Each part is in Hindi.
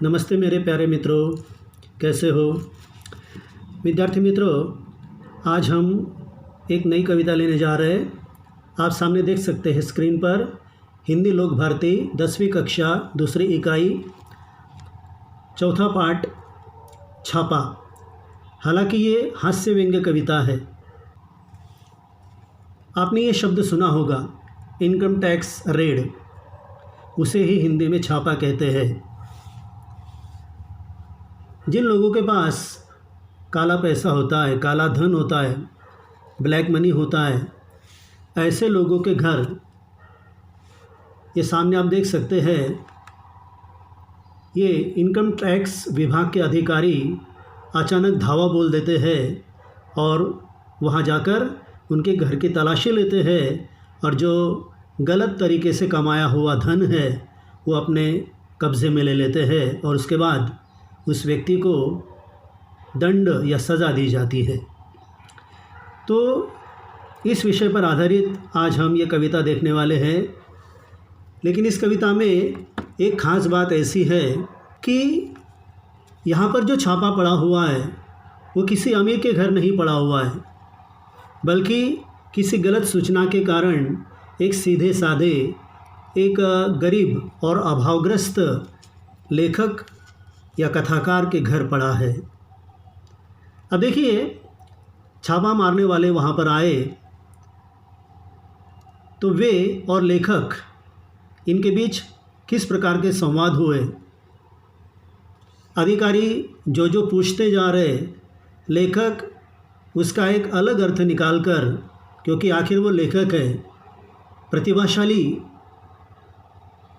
नमस्ते मेरे प्यारे मित्रों, कैसे हो? विद्यार्थी मित्रों, आज हम एक नई कविता लेने जा रहे हैं। आप सामने देख सकते हैं स्क्रीन पर हिंदी लोक भारती 10वीं कक्षा दूसरी इकाई चौथा पाठ छापा। हालांकि ये हास्य व्यंग्य कविता है। आपने ये शब्द सुना होगा, इनकम टैक्स रेड, उसे ही हिंदी में छापा कहते हैं। जिन लोगों के पास काला पैसा होता है, काला धन होता है, ब्लैक मनी होता है, ऐसे लोगों के घर ये सामने आप देख सकते हैं। ये इनकम टैक्स विभाग के अधिकारी अचानक धावा बोल देते हैं और वहाँ जाकर उनके घर की तलाशी लेते हैं और जो गलत तरीके से कमाया हुआ धन है वो अपने कब्ज़े में ले लेते हैं और उसके बाद उस व्यक्ति को दंड या सज़ा दी जाती है। तो इस विषय पर आधारित आज हम ये कविता देखने वाले हैं। लेकिन इस कविता में एक ख़ास बात ऐसी है कि यहाँ पर जो छापा पड़ा हुआ है वो किसी अमीर के घर नहीं पड़ा हुआ है, बल्कि किसी गलत सूचना के कारण एक सीधे साधे, एक गरीब और अभावग्रस्त लेखक या कथाकार के घर पड़ा है। अब देखिए, छापा मारने वाले वहाँ पर आए तो वे और लेखक, इनके बीच किस प्रकार के संवाद हुए। अधिकारी जो पूछते जा रहे, लेखक उसका एक अलग अर्थ निकालकर, क्योंकि आखिर वो लेखक है, प्रतिभाशाली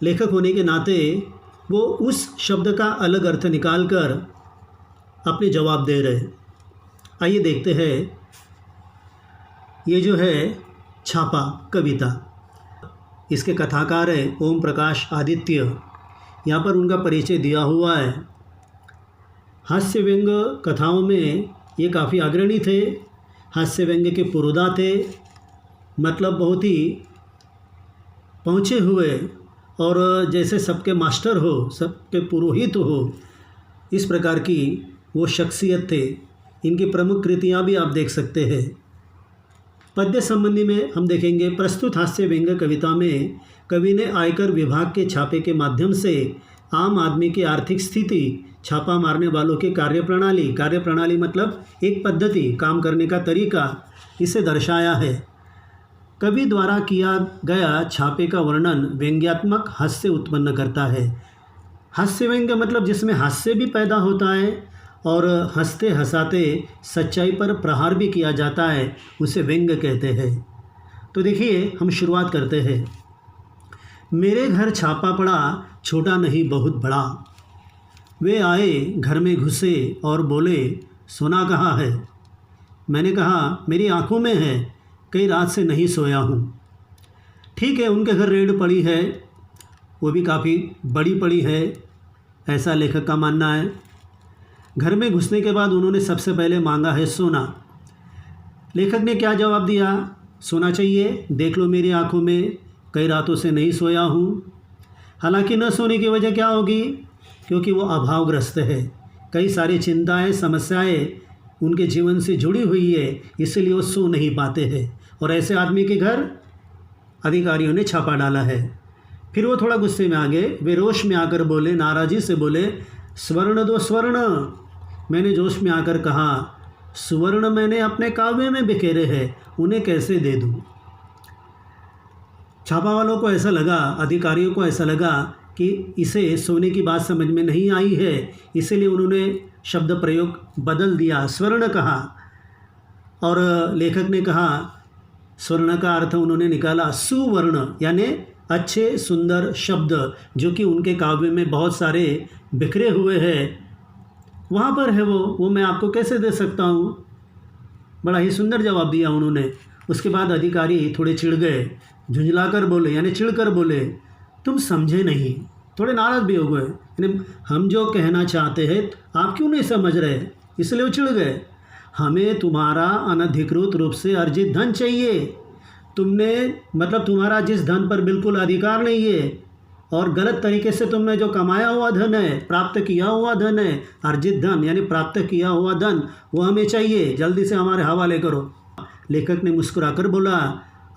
लेखक होने के नाते वो उस शब्द का अलग अर्थ निकालकर अपने जवाब दे रहे। आइए देखते हैं, ये जो है छापा कविता, इसके कथाकार हैं ओम प्रकाश आदित्य। यहाँ पर उनका परिचय दिया हुआ है। हास्य व्यंग्य कथाओं में ये काफ़ी अग्रणी थे, हास्य व्यंग्य के पुरोधा थे। मतलब बहुत ही पहुँचे हुए और जैसे सबके मास्टर हो, सबके पुरोहित हो, इस प्रकार की वो शख्सियत थे। इनकी प्रमुख कृतियाँ भी आप देख सकते हैं। पद्य संबंधी में हम देखेंगे, प्रस्तुत हास्य व्यंग्य कविता में कवि ने आयकर विभाग के छापे के माध्यम से आम आदमी की आर्थिक स्थिति, छापा मारने वालों की कार्यप्रणाली मतलब एक पद्धति, काम करने का तरीका, इसे दर्शाया है। कवि द्वारा किया गया छापे का वर्णन व्यंग्यात्मक हास्य उत्पन्न करता है। हास्य व्यंग्य मतलब जिसमें हास्य भी पैदा होता है और हंसते हंसाते सच्चाई पर प्रहार भी किया जाता है, उसे व्यंग्य कहते हैं। तो देखिए, हम शुरुआत करते हैं। मेरे घर छापा पड़ा, छोटा नहीं बहुत बड़ा। वे आए, घर में घुसे और बोले, सोना कहाँ है? मैंने कहा, मेरी आंखों में है, कई रात से नहीं सोया हूँ। ठीक है, उनके घर रेड पड़ी है, वो भी काफ़ी बड़ी पड़ी है, ऐसा लेखक का मानना है। घर में घुसने के बाद उन्होंने सबसे पहले मांगा है सोना। लेखक ने क्या जवाब दिया? सोना चाहिए, देख लो मेरी आंखों में, कई रातों से नहीं सोया हूँ। हालांकि न सोने की वजह क्या होगी? क्योंकि वो अभावग्रस्त है, कई सारी चिंताएं, समस्याएं उनके जीवन से जुड़ी हुई है, इसलिए वो सो नहीं पाते हैं। और ऐसे आदमी के घर अधिकारियों ने छापा डाला है। फिर वो थोड़ा गुस्से में आ गए। वे रोष में आकर बोले, नाराज़ी से बोले, स्वर्ण दो स्वर्ण। मैंने जोश में आकर कहा, सुवर्ण मैंने अपने काव्य में बिखेरे हैं, उन्हें कैसे दे दूँ? छापा वालों को ऐसा लगा, अधिकारियों को ऐसा लगा कि इसे सोने की बात समझ में नहीं आई है, इसलिए उन्होंने शब्द प्रयोग बदल दिया, स्वर्ण कहा। और लेखक ने कहा, स्वर्ण का अर्थ उन्होंने निकाला सुवर्ण, यानी अच्छे सुंदर शब्द जो कि उनके काव्य में बहुत सारे बिखरे हुए हैं, वहाँ पर है वो मैं आपको कैसे दे सकता हूँ? बड़ा ही सुंदर जवाब दिया उन्होंने। उसके बाद अधिकारी थोड़े चिढ़ गए, झुंझलाकर बोले, यानी चिढ़कर बोले, तुम समझे नहीं। थोड़े नाराज़ भी हो गए, यानी हम जो कहना चाहते हैं आप क्यों नहीं समझ रहे, इसलिए वो चिढ़ गए। हमें तुम्हारा अनधिकृत रूप से अर्जित धन चाहिए। तुम्हारा जिस धन पर बिल्कुल अधिकार नहीं है, और गलत तरीके से तुमने जो कमाया हुआ धन है, प्राप्त किया हुआ धन है, अर्जित धन यानी प्राप्त किया हुआ धन, वो हमें चाहिए, जल्दी से हमारे हवाले करो। लेखक ने मुस्कुराकर बोला,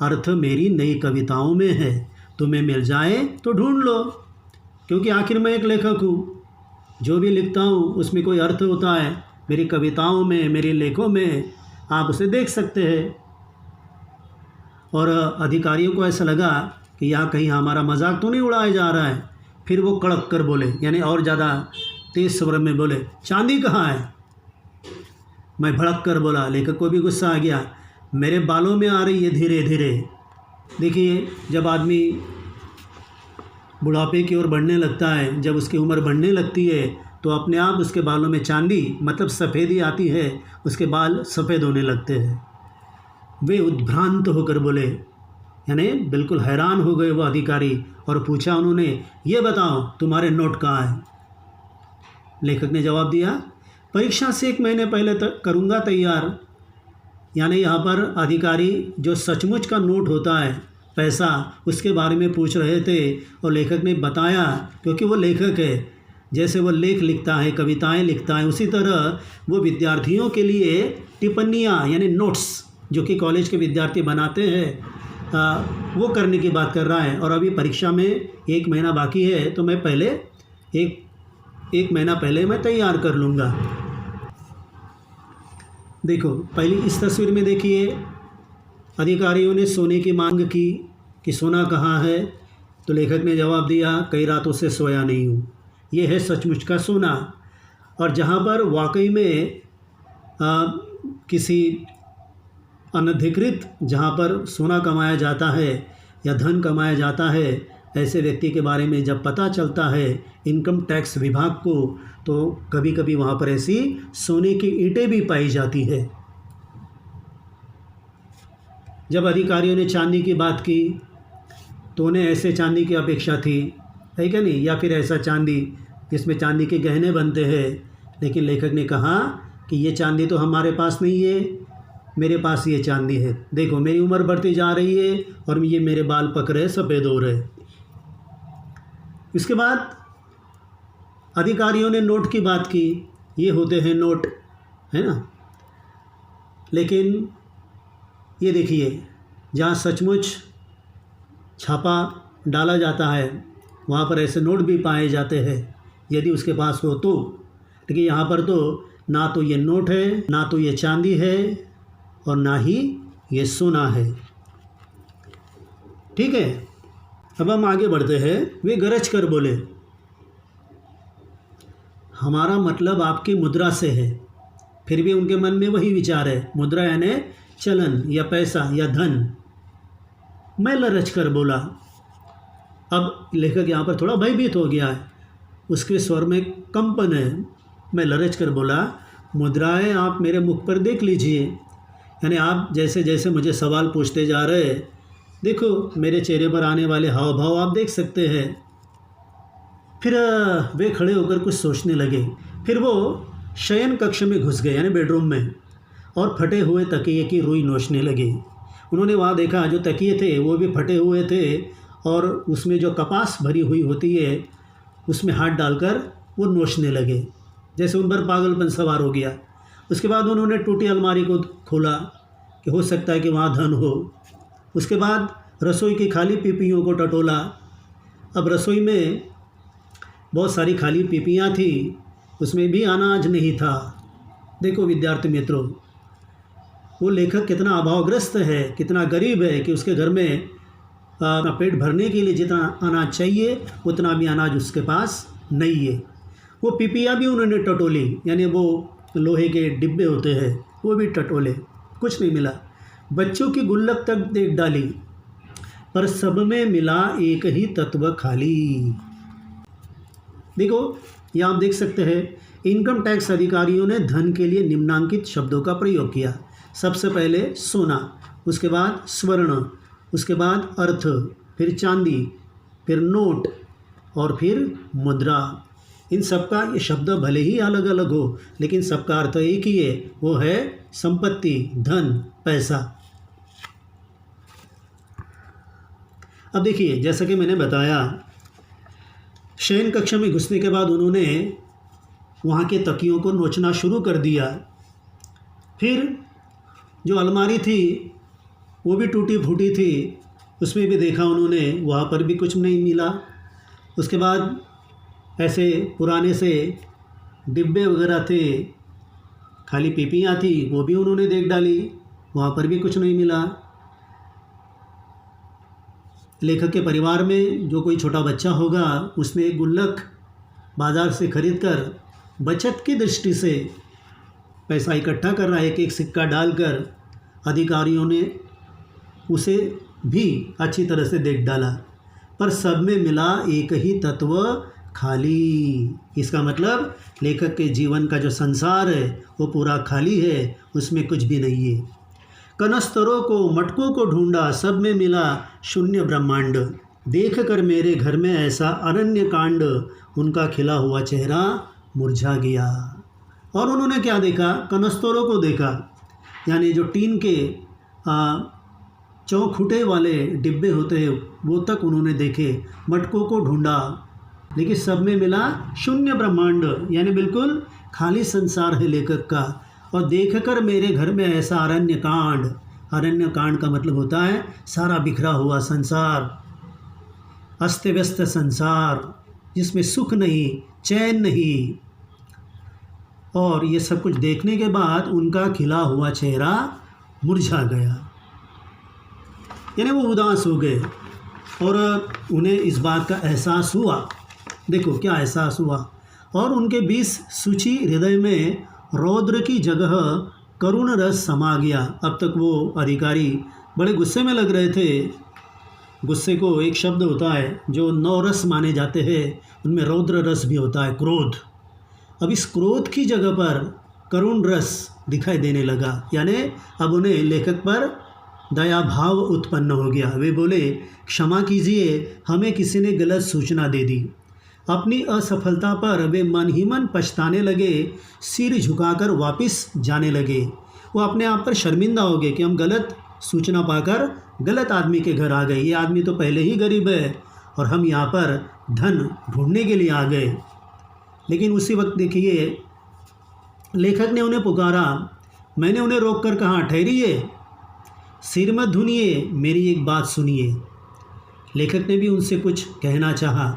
अर्थ मेरी नई कविताओं में है, तुम्हें मिल जाए तो ढूंढ लो, क्योंकि आखिर मैं एक लेखक हूँ, जो भी लिखता हूँ उसमें कोई अर्थ होता है। मेरी कविताओं में, मेरे लेखों में आप उसे देख सकते हैं। और अधिकारियों को ऐसा लगा कि यहाँ कहीं हमारा मजाक तो नहीं उड़ाया जा रहा है। फिर वो कड़क कर बोले, यानी और ज़्यादा तेज़ स्वर में बोले, चांदी कहाँ है? मैं भड़क कर बोला। लेखक को भी गुस्सा आ गया, मेरे बालों में आ रही है धीरे धीरे। देखिए, जब आदमी बुढ़ापे की ओर बढ़ने लगता है, जब उसकी उम्र बढ़ने लगती है, तो अपने आप उसके बालों में चांदी मतलब सफ़ेदी आती है, उसके बाल सफ़ेद होने लगते हैं। वे उद्भ्रांत होकर बोले, यानी बिल्कुल हैरान हो गए वो अधिकारी, और पूछा उन्होंने, ये बताओ तुम्हारे नोट कहाँ हैं? लेखक ने जवाब दिया, परीक्षा से 1 महीने पहले तक करूँगा तैयार। यानी यहाँ पर अधिकारी जो सचमुच का नोट होता है, पैसा, उसके बारे में पूछ रहे थे, और लेखक ने बताया, क्योंकि वो लेखक है, जैसे वो लेख लिखता है, कविताएं लिखता है, उसी तरह वो विद्यार्थियों के लिए टिप्पणियाँ यानी नोट्स जो कि कॉलेज के विद्यार्थी बनाते हैं, वो करने की बात कर रहा है। और अभी परीक्षा में 1 महीना बाकी है, तो मैं पहले एक महीना पहले मैं तैयार कर लूँगा। देखो, पहली इस तस्वीर में देखिए, अधिकारियों ने सोने की मांग की कि सोना कहाँ है, तो लेखक ने जवाब दिया, कई रातों से सोया नहीं हूँ, ये है सचमुच का सोना। और जहाँ पर वाकई में किसी अनधिकृत, जहाँ पर सोना कमाया जाता है या धन कमाया जाता है, ऐसे व्यक्ति के बारे में जब पता चलता है इनकम टैक्स विभाग को, तो कभी कभी वहाँ पर ऐसी सोने की ईंटें भी पाई जाती है। जब अधिकारियों ने चांदी की बात की, तो उन्हें ऐसे चांदी की अपेक्षा थी, है क्या नहीं, या फिर ऐसा चांदी जिसमें चांदी के गहने बनते हैं। लेकिन लेखक ने कहा कि ये चांदी तो हमारे पास नहीं है, मेरे पास ये चांदी है। देखो, मेरी उम्र बढ़ती जा रही है और ये मेरे बाल पक रहे, सफ़ेद हो रहे। इसके बाद अधिकारियों ने नोट की बात की, ये होते हैं नोट, है ना। लेकिन ये देखिए, जहाँ सचमुच छापा डाला जाता है, वहाँ पर ऐसे नोट भी पाए जाते हैं, यदि उसके पास हो तो। लेकिन यहाँ पर तो ना तो ये नोट है, ना तो ये चांदी है, और ना ही ये सोना है। ठीक है, अब हम आगे बढ़ते हैं। वे गरज कर बोले, हमारा मतलब आपकी मुद्रा से है। फिर भी उनके मन में वही विचार है, मुद्रा यानी चलन या पैसा या धन। मैं लरज कर बोला। अब लेखक यहाँ पर थोड़ा भयभीत हो गया है, उसके स्वर में कंपन है। मैं लरज कर बोला, मुद्राएं आप मेरे मुख पर देख लीजिए, यानी आप जैसे जैसे मुझे सवाल पूछते जा रहे हैं, देखो मेरे चेहरे पर आने वाले हाव भाव आप देख सकते हैं। फिर वे खड़े होकर कुछ सोचने लगे। फिर वो शयन कक्ष में घुस गए, यानी बेडरूम में, और फटे हुए तकिए की रुई नोचने लगे। उन्होंने वहाँ देखा जो तकिए थे वो भी फटे हुए थे, और उसमें जो कपास भरी हुई होती है उसमें हाथ डालकर वो नोचने लगे, जैसे उन पर पागलपन सवार हो गया। उसके बाद उन्होंने टूटी अलमारी को खोला कि हो सकता है कि वहाँ धन हो। उसके बाद रसोई की खाली पीपियों को टटोला। अब रसोई में बहुत सारी खाली पीपियाँ थी, उसमें भी अनाज नहीं था। देखो विद्यार्थी मित्रों, वो लेखक कितना अभावग्रस्त है, कितना गरीब है कि उसके घर में अपना पेट भरने के लिए जितना अनाज चाहिए उतना भी अनाज उसके पास नहीं है। वो पीपियाँ भी उन्होंने टटोली, यानी वो लोहे के डिब्बे होते हैं वो भी टटोले, कुछ नहीं मिला। बच्चों की गुल्लक तक देख डाली, पर सब में मिला एक ही तत्व खाली। देखो, ये आप देख सकते हैं, इनकम टैक्स अधिकारियों ने धन के लिए निम्नांकित शब्दों का प्रयोग किया। सबसे पहले सोना, उसके बाद स्वर्ण, उसके बाद अर्थ, फिर चांदी, फिर नोट, और फिर मुद्रा। इन सबका ये शब्द भले ही अलग अलग हो, लेकिन सबका अर्थ एक ही है, वो है संपत्ति, धन, पैसा। अब देखिए, जैसा कि मैंने बताया शयन कक्ष में घुसने के बाद उन्होंने वहाँ के तकियों को नोचना शुरू कर दिया। फिर जो अलमारी थी वो भी टूटी फूटी थी, उसमें भी देखा उन्होंने, वहाँ पर भी कुछ नहीं मिला। उसके बाद ऐसे पुराने से डिब्बे वगैरह थे, खाली पीपियाँ थी, वो भी उन्होंने देख डाली, वहाँ पर भी कुछ नहीं मिला। लेखक के परिवार में जो कोई छोटा बच्चा होगा उसने एक गुल्लक बाज़ार से खरीद कर बचत की दृष्टि से पैसा इकट्ठा कर रहा है, एक एक सिक्का डालकर। अधिकारियों ने उसे भी अच्छी तरह से देख डाला, पर सब में मिला एक ही तत्व, खाली। इसका मतलब लेखक के जीवन का जो संसार है वो पूरा खाली है, उसमें कुछ भी नहीं है। कनस्तरों को मटकों को ढूंढा, सब में मिला शून्य ब्रह्मांड। देख कर मेरे घर में ऐसा अरण्य कांड, उनका खिला हुआ चेहरा मुरझा गया। और उन्होंने क्या देखा? कनस्तरों को देखा, यानी जो टीन के चौखुटे वाले डिब्बे होते हैं वो तक उन्होंने देखे। मटकों को ढूंढा, लेकिन सब में मिला शून्य ब्रह्मांड, यानी बिल्कुल खाली संसार है लेखक का। और देखकर मेरे घर में ऐसा अरण्य कांड का मतलब होता है सारा बिखरा हुआ संसार, अस्त व्यस्त संसार जिसमें सुख नहीं, चैन नहीं। और ये सब कुछ देखने के बाद उनका खिला हुआ चेहरा मुरझा गया, यानी वो उदास हो गए और उन्हें इस बात का एहसास हुआ। देखो क्या एहसास हुआ। और उनके बीच सूची हृदय में रौद्र की जगह करुण रस समा गया। अब तक वो अधिकारी बड़े गुस्से में लग रहे थे। गुस्से को एक शब्द होता है जो 9 रस माने जाते हैं, उनमें रौद्र रस भी होता है, क्रोध। अब इस क्रोध की जगह पर करुण रस दिखाई देने लगा, यानी अब उन्हें लेखक पर दया भाव उत्पन्न हो गया। वे बोले, क्षमा कीजिए, हमें किसी ने गलत सूचना दे दी। अपनी असफलता पर वे मन ही मन पछताने लगे, सिर झुकाकर वापस जाने लगे। वो अपने आप पर शर्मिंदा हो गए कि हम गलत सूचना पाकर गलत आदमी के घर आ गए। ये आदमी तो पहले ही गरीब है और हम यहाँ पर धन ढूंढने के लिए आ गए। लेकिन उसी वक्त देखिए लेखक ने उन्हें पुकारा। मैंने उन्हें रोक कर कहा, ठहरिए, सिर मत धुनिए, मेरी एक बात सुनिए। लेखक ने भी उनसे कुछ कहना चाहा।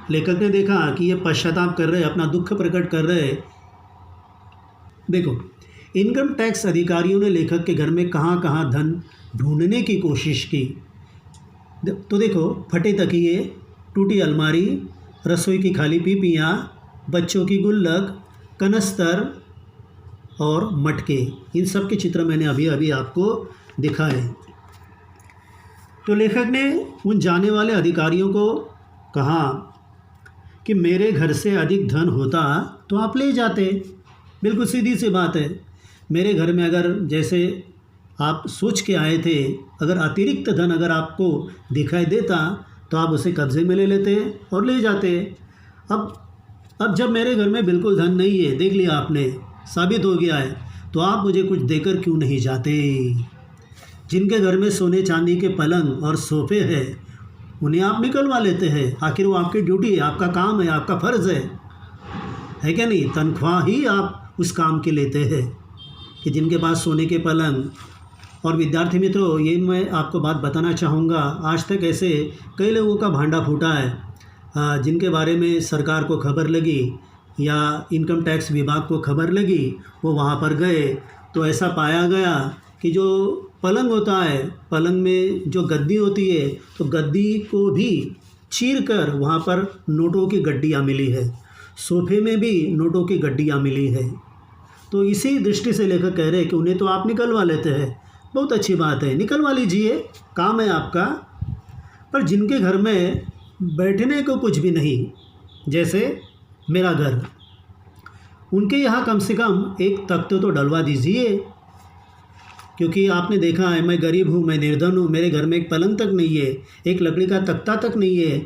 लेखक ने देखा कि ये पश्चाताप कर रहे, अपना दुख प्रकट कर रहे। देखो, इनकम टैक्स अधिकारियों ने लेखक के घर में कहाँ कहाँ धन ढूंढने की कोशिश की। तो देखो, फटे तकिए, टूटी अलमारी, रसोई की खाली पीपियाँ, बच्चों की गुल्लक, कनस्तर और मटके, इन सब के चित्र मैंने अभी अभी आपको दिखाए। तो लेखक ने उन जाने वाले अधिकारियों को कहा कि मेरे घर से अधिक धन होता तो आप ले जाते। बिल्कुल सीधी सी बात है। मेरे घर में अगर जैसे आप सोच के आए थे, अगर अतिरिक्त धन अगर आपको दिखाई देता तो आप उसे कब्ज़े में ले लेते और ले जाते। अब जब मेरे घर में बिल्कुल धन नहीं है, देख लिया आपने, साबित हो गया है, तो आप मुझे कुछ देकर क्यों नहीं जाते? जिनके घर में सोने चांदी के पलंग और सोफे हैं उन्हें आप निकलवा लेते हैं। आखिर वो आपकी ड्यूटी है, आपका काम है, आपका फ़र्ज़ है क्या नहीं? तनख्वाह ही आप उस काम के लेते हैं कि जिनके पास सोने के पलंग। और विद्यार्थी मित्रों, ये मैं आपको बात बताना चाहूँगा, आज तक ऐसे कई लोगों का भांडा फूटा है जिनके बारे में सरकार को खबर लगी या इनकम टैक्स विभाग को खबर लगी, वो वहाँ पर गए तो ऐसा पाया गया कि जो पलंग होता है, पलंग में जो गद्दी होती है, तो गद्दी को भी चीर कर वहाँ पर नोटों की गड्डियाँ मिली है। सोफे में भी नोटों की गड्डियाँ मिली है। तो इसी दृष्टि से लेकर कह रहे हैं कि उन्हें तो आप निकलवा लेते हैं, बहुत अच्छी बात है, निकलवा लीजिए, काम है आपका। पर जिनके घर में बैठने को कुछ भी नहीं, जैसे मेरा घर, उनके यहाँ कम से कम एक तख्त तो डलवा दीजिए। क्योंकि आपने देखा है, मैं गरीब हूँ, मैं निर्धन हूँ, मेरे घर में एक पलंग तक नहीं है, एक लकड़ी का तख्ता तक नहीं है।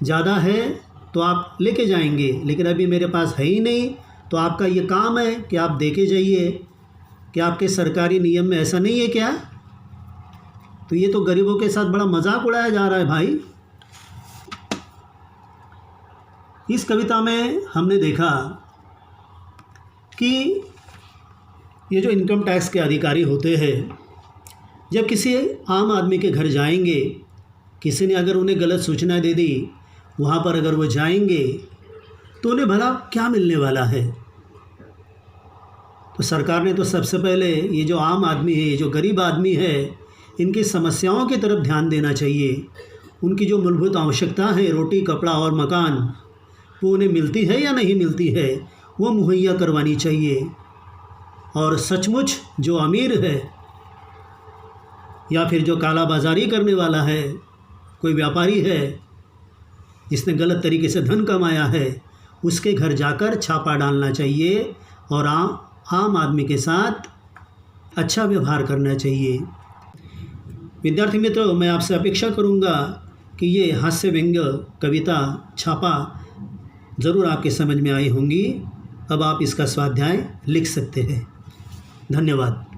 ज़्यादा है तो आप लेके जाएंगे, लेकिन अभी मेरे पास है ही नहीं। तो आपका ये काम है कि आप देके जाइए। क्या आपके सरकारी नियम में ऐसा नहीं है क्या? तो ये तो गरीबों के साथ बड़ा मजाक उड़ाया जा रहा है भाई। इस कविता में हमने देखा कि ये जो इनकम टैक्स के अधिकारी होते हैं, जब किसी आम आदमी के घर जाएंगे, किसी ने अगर उन्हें गलत सूचना दे दी, वहाँ पर अगर वो जाएंगे तो उन्हें भला क्या मिलने वाला है। तो सरकार ने तो सबसे पहले ये जो आम आदमी है, ये जो गरीब आदमी है, इनकी समस्याओं की तरफ ध्यान देना चाहिए। उनकी जो मूलभूत आवश्यकता है, रोटी, कपड़ा और मकान, वो उन्हें मिलती है या नहीं मिलती है, वो मुहैया करवानी चाहिए। और सचमुच जो अमीर है या फिर जो काला बाजारी करने वाला है, कोई व्यापारी है जिसने गलत तरीके से धन कमाया है, उसके घर जाकर छापा डालना चाहिए और आम आदमी के साथ अच्छा व्यवहार करना चाहिए। विद्यार्थी मित्रों, मैं आपसे अपेक्षा करूंगा कि ये हास्य व्यंग्य कविता छापा ज़रूर आपके समझ में आई होंगी। अब आप इसका स्वाध्याय लिख सकते हैं। धन्यवाद।